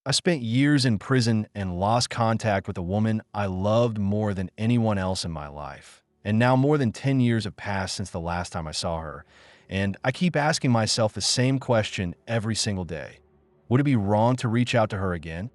I spent years in prison and lost contact with a woman I loved more than anyone else in my life. And now more than 10 years have passed since the last time I saw her. And I keep asking myself the same question every single day. Would it be wrong to reach out to her again?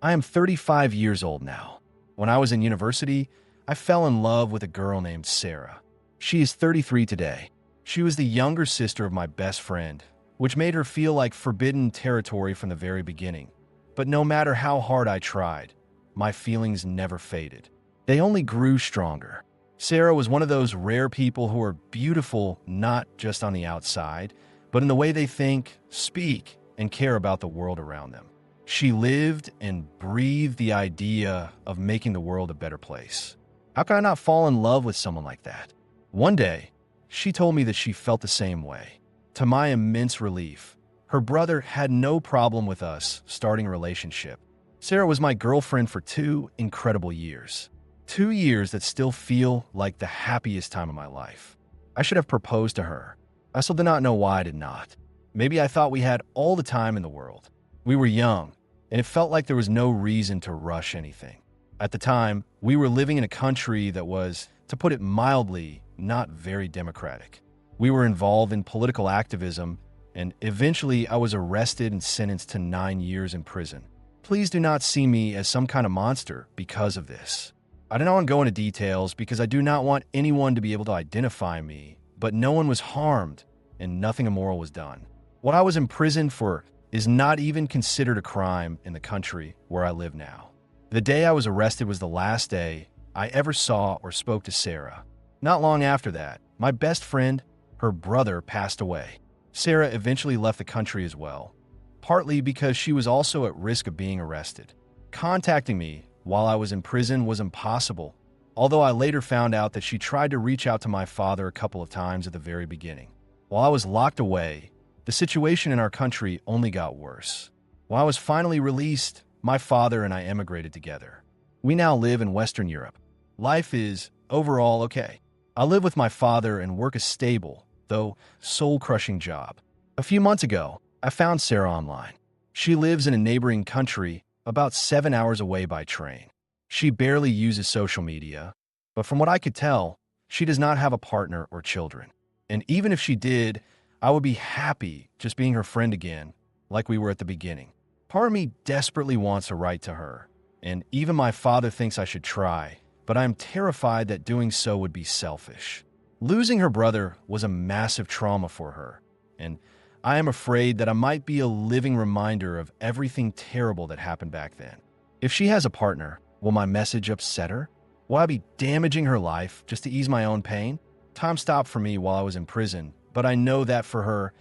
I am 35 years old now. When I was in university, I fell in love with a girl named Sarah. She is 33 today. She was the younger sister of my best friend, which made her feel like forbidden territory from the very beginning. But no matter how hard I tried, my feelings never faded. They only grew stronger. Sarah was one of those rare people who are beautiful not just on the outside, but in the way they think, speak, and care about the world around them. She lived and breathed the idea of making the world a better place. How could I not fall in love with someone like that? One day, she told me that she felt the same way. To my immense relief, her brother had no problem with us starting a relationship. Sarah was my girlfriend for 2 incredible years. 2 years that still feel like the happiest time of my life. I should have proposed to her. I still do not know why I did not. Maybe I thought we had all the time in the world. We were young, and it felt like there was no reason to rush anything. At the time, we were living in a country that was, to put it mildly, not very democratic. We were involved in political activism, and eventually I was arrested and sentenced to 9 years in prison. Please do not see me as some kind of monster because of this. I do not want to go into details because I do not want anyone to be able to identify me, but no one was harmed and nothing immoral was done. What I was imprisoned for is not even considered a crime in the country where I live now. The day I was arrested was the last day I ever saw or spoke to Sarah. Not long after that, my best friend, her brother, passed away. Sarah eventually left the country as well, partly because she was also at risk of being arrested. Contacting me while I was in prison was impossible, although I later found out that she tried to reach out to my father a couple of times at the very beginning. While I was locked away, the situation in our country only got worse. While I was finally released, my father and I emigrated together. We now live in Western Europe. Life is, overall, okay. I live with my father and work a stable, though soul-crushing job. A few months ago, I found Sarah online. She lives in a neighboring country about 7 hours away by train. She barely uses social media, but from what I could tell, she does not have a partner or children. And even if she did, I would be happy just being her friend again, like we were at the beginning. Part of me desperately wants to write to her, and even my father thinks I should try, but I am terrified that doing so would be selfish. Losing her brother was a massive trauma for her, and I am afraid that I might be a living reminder of everything terrible that happened back then. If she has a partner, will my message upset her? Will I be damaging her life just to ease my own pain? Time stopped for me while I was in prison, but I know that for her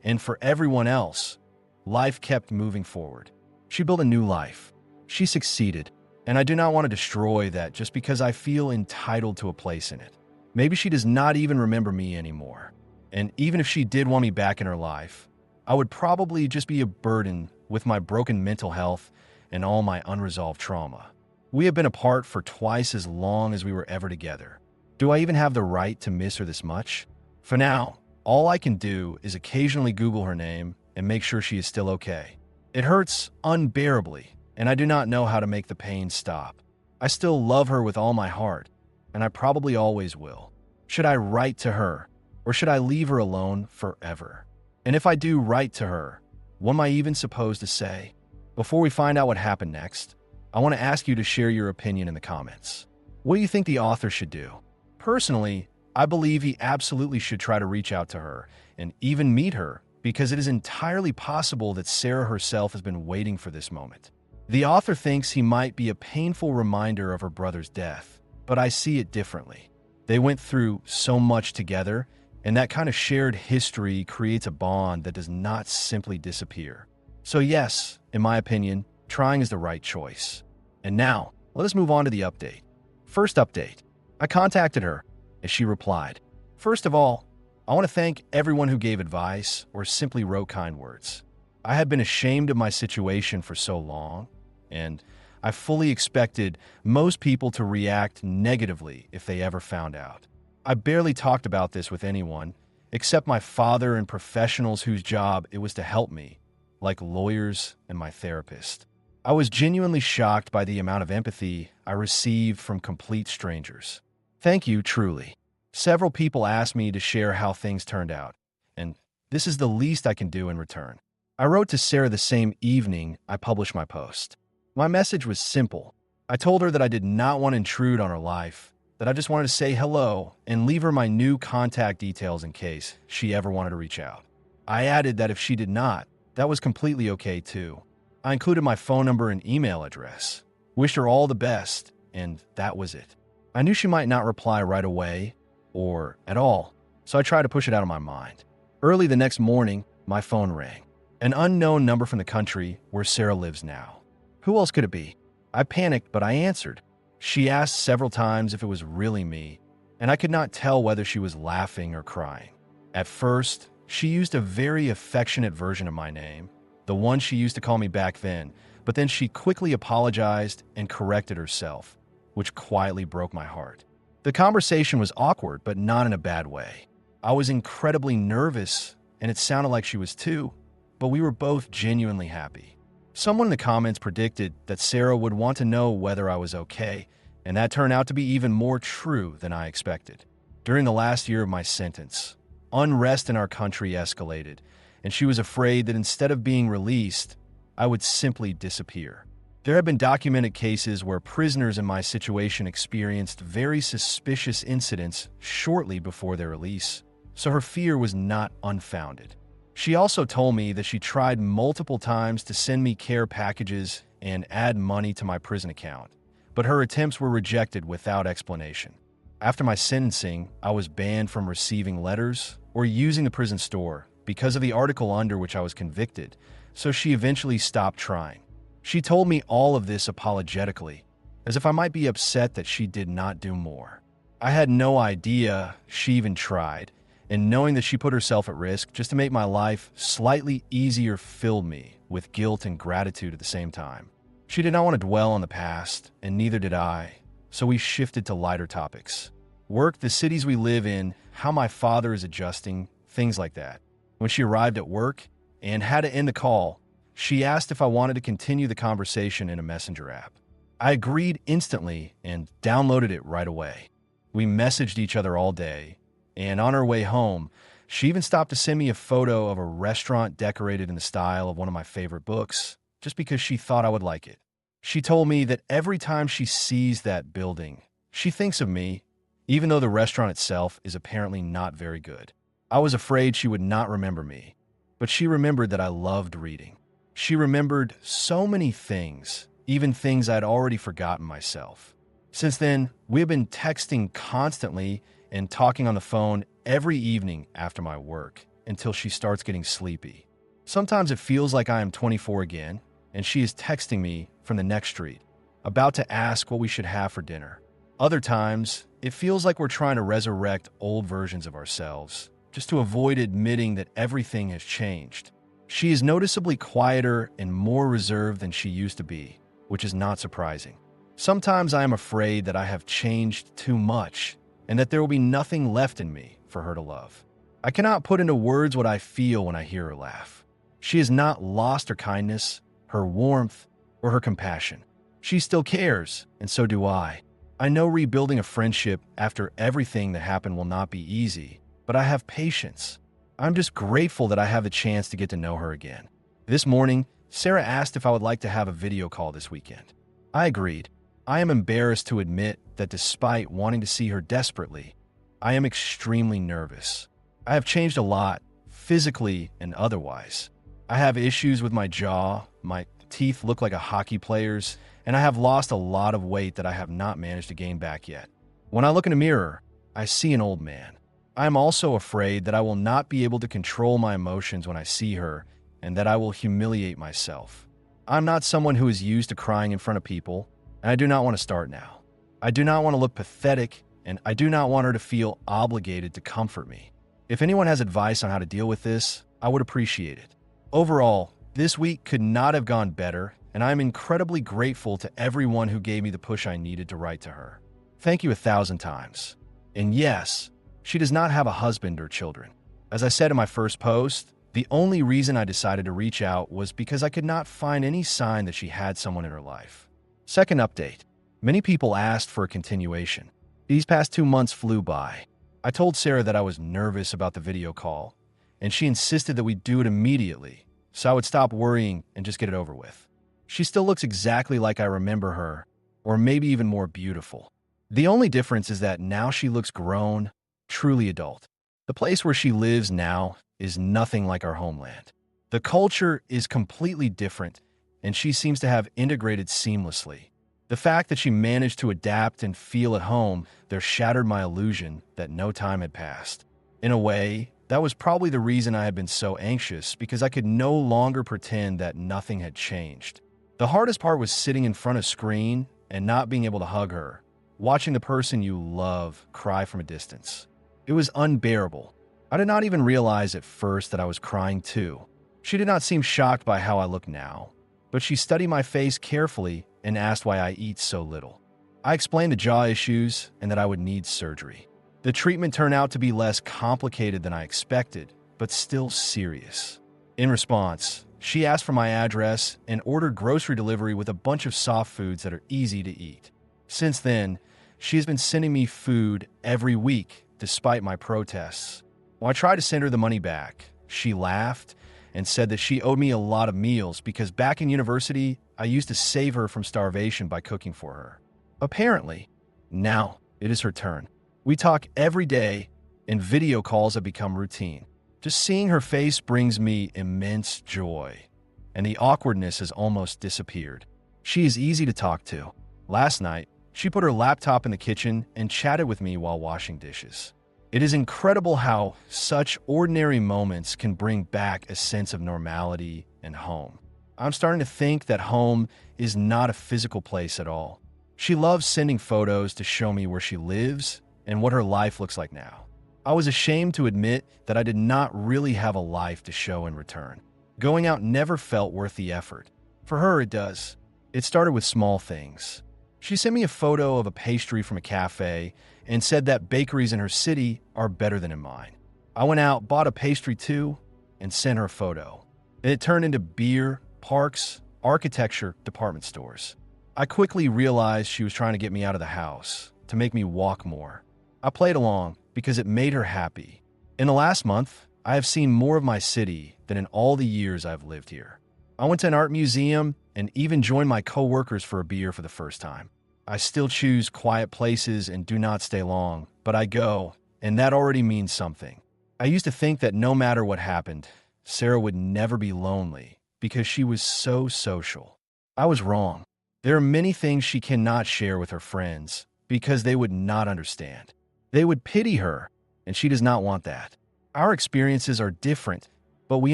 and for everyone else, life kept moving forward. She built a new life. She succeeded, and I do not want to destroy that just because I feel entitled to a place in it. Maybe she does not even remember me anymore. And even if she did want me back in her life, I would probably just be a burden with my broken mental health and all my unresolved trauma. We have been apart for twice as long as we were ever together. Do I even have the right to miss her this much? For now, all I can do is occasionally Google her name and make sure she is still okay. It hurts unbearably, and I do not know how to make the pain stop. I still love her with all my heart, and I probably always will. Should I write to her, or should I leave her alone forever? And if I do write to her, what am I even supposed to say? Before we find out what happened next, I want to ask you to share your opinion in the comments. What do you think the author should do? Personally, I believe he absolutely should try to reach out to her and even meet her, because it is entirely possible that Sarah herself has been waiting for this moment. The author thinks he might be a painful reminder of her brother's death, but I see it differently. They went through so much together, and that kind of shared history creates a bond that does not simply disappear. So yes, in my opinion, trying is the right choice. And now, let us move on to the update. First update. I contacted her, and she replied. First of all, I want to thank everyone who gave advice or simply wrote kind words. I had been ashamed of my situation for so long, and I fully expected most people to react negatively if they ever found out. I barely talked about this with anyone, except my father and professionals whose job it was to help me, like lawyers and my therapist. I was genuinely shocked by the amount of empathy I received from complete strangers. Thank you, truly. Several people asked me to share how things turned out, and this is the least I can do in return. I wrote to Sarah the same evening I published my post. My message was simple. I told her that I did not want to intrude on her life, that I just wanted to say hello and leave her my new contact details in case she ever wanted to reach out. I added that if she did not, that was completely okay too. I included my phone number and email address, wished her all the best, and that was it. I knew she might not reply right away or at all, so I tried to push it out of my mind. Early the next morning, my phone rang. An unknown number from the country where Sarah lives now. Who else could it be? I panicked, but I answered. She asked several times if it was really me, and I could not tell whether she was laughing or crying. At first, she used a very affectionate version of my name, the one she used to call me back then, but then she quickly apologized and corrected herself, which quietly broke my heart. The conversation was awkward, but not in a bad way. I was incredibly nervous, and it sounded like she was too, but we were both genuinely happy. Someone in the comments predicted that Sarah would want to know whether I was okay, and that turned out to be even more true than I expected. During the last year of my sentence, unrest in our country escalated, and she was afraid that instead of being released, I would simply disappear. There have been documented cases where prisoners in my situation experienced very suspicious incidents shortly before their release, so her fear was not unfounded. She also told me that she tried multiple times to send me care packages and add money to my prison account, but her attempts were rejected without explanation. After my sentencing, I was banned from receiving letters or using the prison store because of the article under which I was convicted, so she eventually stopped trying. She told me all of this apologetically, as if I might be upset that she did not do more. I had no idea she even tried, and knowing that she put herself at risk just to make my life slightly easier filled me with guilt and gratitude at the same time. She did not want to dwell on the past, and neither did I, so we shifted to lighter topics. Work, the cities we live in, how my father is adjusting, things like that. When she arrived at work and had to end the call, she asked if I wanted to continue the conversation in a messenger app. I agreed instantly and downloaded it right away. We messaged each other all day, and on her way home, she even stopped to send me a photo of a restaurant decorated in the style of one of my favorite books, just because she thought I would like it. She told me that every time she sees that building, she thinks of me, even though the restaurant itself is apparently not very good. I was afraid she would not remember me, but she remembered that I loved reading. She remembered so many things, even things I'd already forgotten myself. Since then, we've been texting constantly and talking on the phone every evening after my work until she starts getting sleepy. Sometimes it feels like I am 24 again, and she is texting me from the next street, about to ask what we should have for dinner. Other times, it feels like we're trying to resurrect old versions of ourselves, just to avoid admitting that everything has changed. She is noticeably quieter and more reserved than she used to be, which is not surprising. Sometimes I am afraid that I have changed too much and that there will be nothing left in me for her to love. I cannot put into words what I feel when I hear her laugh. She has not lost her kindness, her warmth, or her compassion. She still cares, and so do I. I know rebuilding a friendship after everything that happened will not be easy, but I have patience. I'm just grateful that I have the chance to get to know her again. This morning, Sarah asked if I would like to have a video call this weekend. I agreed. I am embarrassed to admit that despite wanting to see her desperately, I am extremely nervous. I have changed a lot, physically and otherwise. I have issues with my jaw, my teeth look like a hockey player's, and I have lost a lot of weight that I have not managed to gain back yet. When I look in a mirror, I see an old man. I am also afraid that I will not be able to control my emotions when I see her and that I will humiliate myself. I'm not someone who is used to crying in front of people, and I do not want to start now. I do not want to look pathetic, and I do not want her to feel obligated to comfort me. If anyone has advice on how to deal with this, I would appreciate it. Overall, this week could not have gone better, and I am incredibly grateful to everyone who gave me the push I needed to write to her. Thank you 1,000 times. And yes, she does not have a husband or children. As I said in my first post, The only reason I decided to reach out was because I could not find any sign that she had someone in her life. Second update. Many people asked for a continuation. These past 2 months flew by. I told Sarah that I was nervous about the video call, and she insisted that we do it immediately, so I would stop worrying and just get it over with. She still looks exactly like I remember her, or maybe even more beautiful. The only difference is that now she looks grown, truly adult. The place where she lives now is nothing like our homeland. The culture is completely different, and she seems to have integrated seamlessly. The fact that she managed to adapt and feel at home there shattered my illusion that no time had passed. In a way, that was probably the reason I had been so anxious, because I could no longer pretend that nothing had changed. The hardest part was sitting in front of a screen and not being able to hug her, watching the person you love cry from a distance. It was unbearable. I did not even realize at first that I was crying too. She did not seem shocked by how I look now, but she studied my face carefully and asked why I eat so little. I explained the jaw issues and that I would need surgery. The treatment turned out to be less complicated than I expected, but still serious. In response, she asked for my address and ordered grocery delivery with a bunch of soft foods that are easy to eat. Since then, she has been sending me food every week, despite my protests. When I tried to send her the money back, she laughed and said that she owed me a lot of meals because back in university, I used to save her from starvation by cooking for her. Apparently, now it is her turn. We talk every day, and video calls have become routine. Just seeing her face brings me immense joy, and the awkwardness has almost disappeared. She is easy to talk to. Last night, she put her laptop in the kitchen and chatted with me while washing dishes. It is incredible how such ordinary moments can bring back a sense of normality and home. I'm starting to think that home is not a physical place at all. She loves sending photos to show me where she lives and what her life looks like now. I was ashamed to admit that I did not really have a life to show in return. Going out never felt worth the effort. For her, it does. It started with small things. She sent me a photo of a pastry from a cafe and said that bakeries in her city are better than in mine. I went out, bought a pastry too, and sent her a photo. And it turned into beer, parks, architecture, department stores. I quickly realized she was trying to get me out of the house, to make me walk more. I played along because it made her happy. In the last month, I have seen more of my city than in all the years I've lived here. I went to an art museum and even joined my coworkers for a beer for the first time. I still choose quiet places and do not stay long, but I go, and that already means something. I used to think that no matter what happened, Sarah would never be lonely because she was so social. I was wrong. There are many things she cannot share with her friends because they would not understand. They would pity her, and she does not want that. Our experiences are different, but we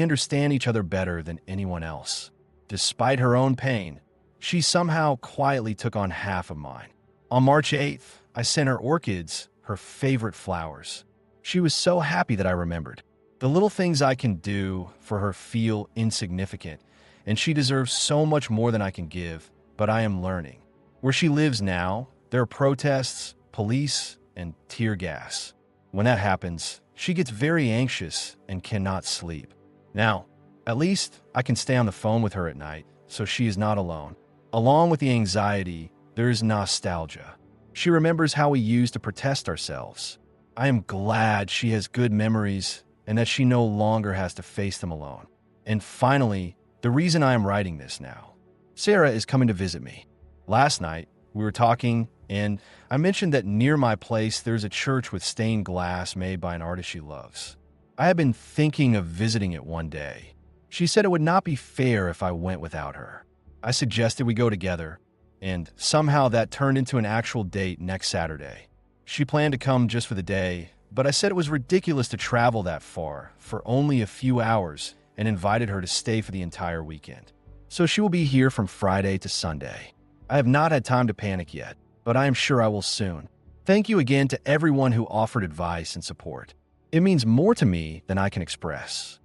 understand each other better than anyone else. Despite her own pain, she somehow quietly took on half of mine. On March 8th, I sent her orchids, her favorite flowers. She was so happy that I remembered. The little things I can do for her feel insignificant, and she deserves so much more than I can give, but I am learning. Where she lives now, there are protests, police, and tear gas. When that happens, she gets very anxious and cannot sleep. Now, at least I can stay on the phone with her at night, so she is not alone. Along with the anxiety, there is nostalgia. She remembers how we used to protest ourselves. I am glad she has good memories and that she no longer has to face them alone. And finally, the reason I am writing this now. Sarah is coming to visit me. Last night, we were talking, and I mentioned that near my place there's a church with stained glass made by an artist she loves. I had been thinking of visiting it one day. She said it would not be fair if I went without her. I suggested we go together, and somehow that turned into an actual date next Saturday. She planned to come just for the day, but I said it was ridiculous to travel that far for only a few hours and invited her to stay for the entire weekend. So she will be here from Friday to Sunday. I have not had time to panic yet, but I am sure I will soon. Thank you again to everyone who offered advice and support. It means more to me than I can express.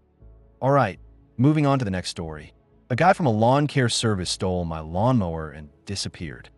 All right, moving on to the next story. A guy from a lawn care service stole my lawnmower and disappeared.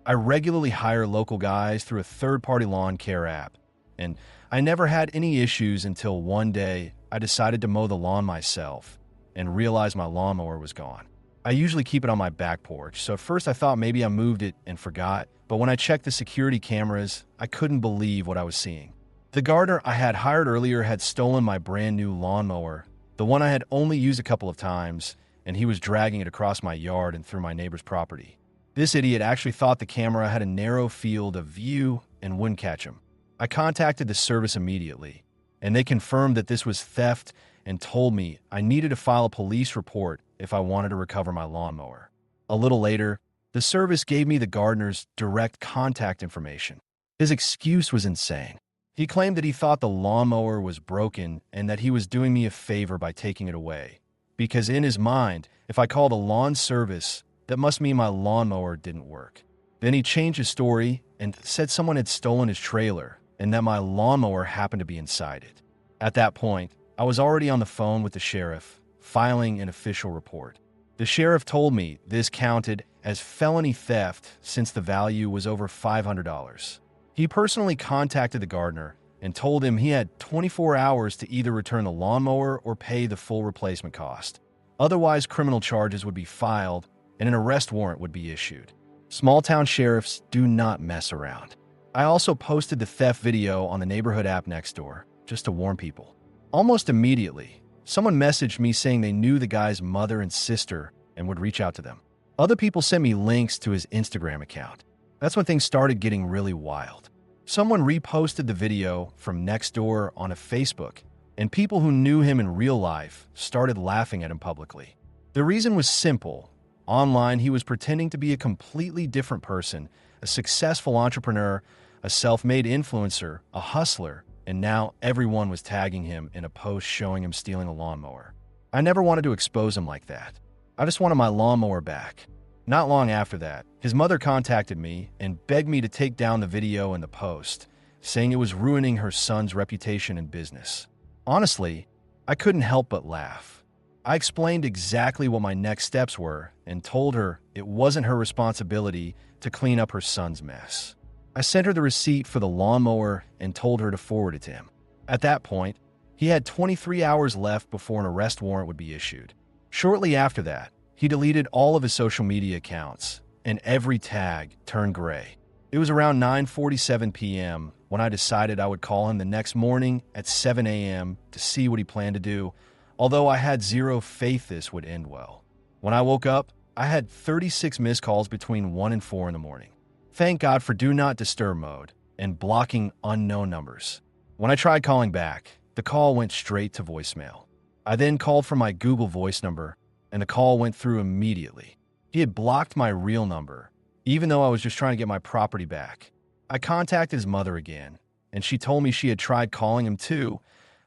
I regularly hire local guys through a third-party lawn care app, and I never had any issues until one day I decided to mow the lawn myself and realized my lawnmower was gone. I usually keep it on my back porch, so at first I thought maybe I moved it and forgot, but when I checked the security cameras, I couldn't believe what I was seeing. The gardener I had hired earlier had stolen my brand new lawnmower, the one I had only used a couple of times, and he was dragging it across my yard and through my neighbor's property. This idiot actually thought the camera had a narrow field of view and wouldn't catch him. I contacted the service immediately, and they confirmed that this was theft and told me I needed to file a police report if I wanted to recover my lawnmower. A little later, the service gave me the gardener's direct contact information. His excuse was insane. He claimed that he thought the lawnmower was broken and that he was doing me a favor by taking it away, because in his mind, if I called a lawn service, that must mean my lawnmower didn't work. Then he changed his story and said someone had stolen his trailer and that my lawnmower happened to be inside it. At that point, I was already on the phone with the sheriff, filing an official report. The sheriff told me this counted as felony theft since the value was over $500. He personally contacted the gardener and told him he had 24 hours to either return the lawnmower or pay the full replacement cost. Otherwise, criminal charges would be filed and an arrest warrant would be issued. Small-town sheriffs do not mess around. I also posted the theft video on the neighborhood app Nextdoor, just to warn people. Almost immediately, someone messaged me saying they knew the guy's mother and sister and would reach out to them. Other people sent me links to his Instagram account. That's when things started getting really wild. Someone reposted the video from Nextdoor on a Facebook, and people who knew him in real life started laughing at him publicly. The reason was simple. Online, he was pretending to be a completely different person, a successful entrepreneur, a self-made influencer, a hustler, and now everyone was tagging him in a post showing him stealing a lawnmower. I never wanted to expose him like that. I just wanted my lawnmower back. Not long after that, his mother contacted me and begged me to take down the video and the post, saying it was ruining her son's reputation and business. Honestly, I couldn't help but laugh. I explained exactly what my next steps were and told her it wasn't her responsibility to clean up her son's mess. I sent her the receipt for the lawnmower and told her to forward it to him. At that point, he had 23 hours left before an arrest warrant would be issued. Shortly after that, he deleted all of his social media accounts, and every tag turned gray. It was around 9:47 p.m. when I decided I would call him the next morning at 7 a.m. to see what he planned to do, although I had zero faith this would end well. When I woke up, I had 36 missed calls between 1 and 4 in the morning. Thank God for Do Not Disturb mode and blocking unknown numbers. When I tried calling back, the call went straight to voicemail. I then called from my Google Voice number, and the call went through immediately. He had blocked my real number, even though I was just trying to get my property back. I contacted his mother again, and she told me she had tried calling him too,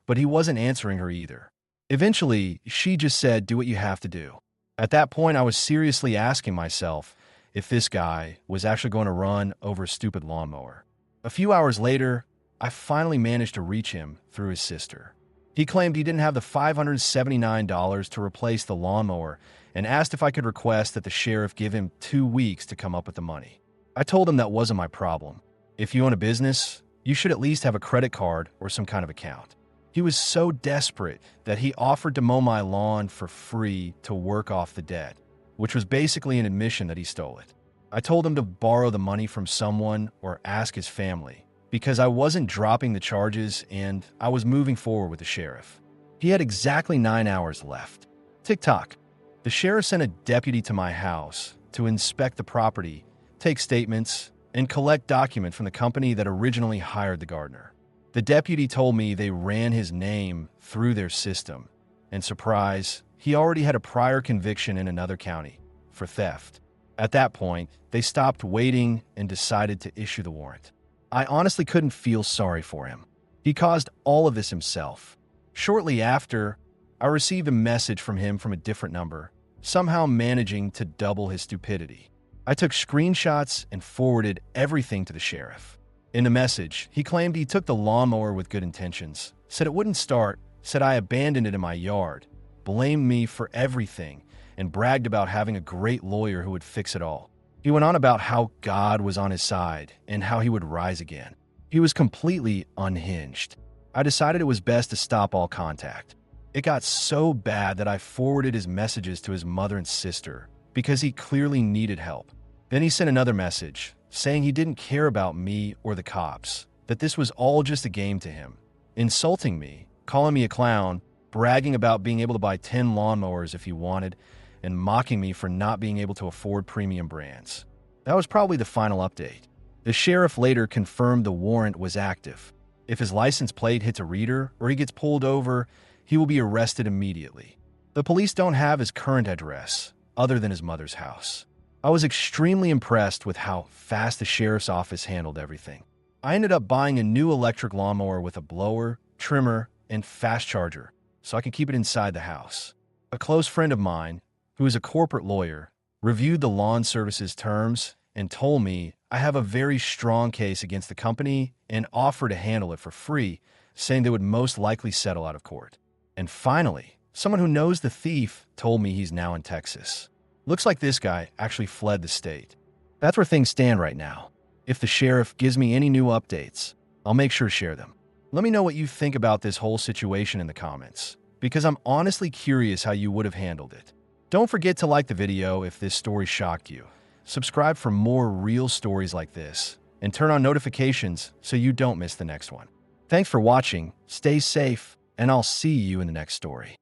but he wasn't answering her either. Eventually, she just said, "Do what you have to do." At that point, I was seriously asking myself if this guy was actually going to run over a stupid lawnmower. A few hours later, I finally managed to reach him through his sister. He claimed he didn't have the $579 to replace the lawnmower and asked if I could request that the sheriff give him 2 weeks to come up with the money. I told him that wasn't my problem. If you own a business, you should at least have a credit card or some kind of account. He was so desperate that he offered to mow my lawn for free to work off the debt, which was basically an admission that he stole it. I told him to borrow the money from someone or ask his family, because I wasn't dropping the charges and I was moving forward with the sheriff. He had exactly 9 hours left. Tick-tock. The sheriff sent a deputy to my house to inspect the property, take statements, and collect documents from the company that originally hired the gardener. The deputy told me they ran his name through their system, and surprise, he already had a prior conviction in another county for theft. At that point, they stopped waiting and decided to issue the warrant. I honestly couldn't feel sorry for him. He caused all of this himself. Shortly after, I received a message from him from a different number, somehow managing to double his stupidity. I took screenshots and forwarded everything to the sheriff. In the message, he claimed he took the lawnmower with good intentions, said it wouldn't start, said I abandoned it in my yard, blamed me for everything, and bragged about having a great lawyer who would fix it all. He went on about how God was on his side and how he would rise again. He was completely unhinged. I decided it was best to stop all contact. It got so bad that I forwarded his messages to his mother and sister because he clearly needed help. Then he sent another message saying he didn't care about me or the cops, that this was all just a game to him, insulting me, calling me a clown, bragging about being able to buy 10 lawnmowers if he wanted, and mocking me for not being able to afford premium brands. That was probably the final update. The sheriff later confirmed the warrant was active. If his license plate hits a reader or he gets pulled over, he will be arrested immediately. The police don't have his current address, other than his mother's house. I was extremely impressed with how fast the sheriff's office handled everything. I ended up buying a new electric lawnmower with a blower, trimmer, and fast charger, so I can keep it inside the house. A close friend of mine, who is a corporate lawyer, reviewed the lawn services terms and told me I have a very strong case against the company and offered to handle it for free, saying they would most likely settle out of court. And finally, someone who knows the thief told me he's now in Texas. Looks like this guy actually fled the state. That's where things stand right now. If the sheriff gives me any new updates, I'll make sure to share them. Let me know what you think about this whole situation in the comments, because I'm honestly curious how you would have handled it. Don't forget to like the video if this story shocked you. Subscribe for more real stories like this, and turn on notifications so you don't miss the next one. Thanks for watching, stay safe, and I'll see you in the next story.